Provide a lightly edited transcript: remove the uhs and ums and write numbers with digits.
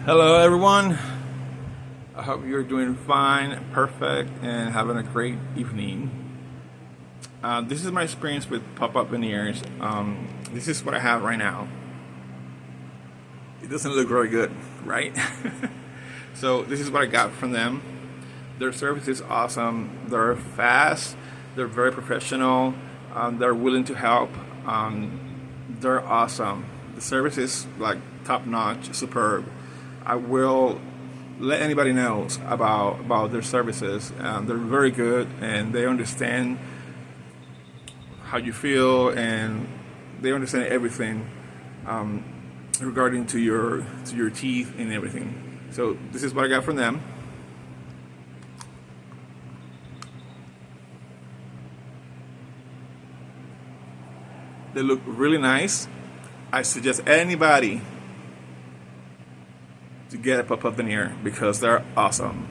Hello everyone, I hope you're doing fine, perfect, and having a great evening. This is my experience with pop-up veneers. This is what I have right now. It doesn't look very good, right? So this is what I got from them. Their service is awesome. They're fast, they're very professional, they're willing to help. They're awesome. The service is like top-notch, superb. I will let anybody knows about their services. They're very good, and they understand how you feel, and they understand everything regarding to your teeth and everything. So this is what I got from them. They look really nice. I suggest anybody to get a pop-up veneer because they're awesome.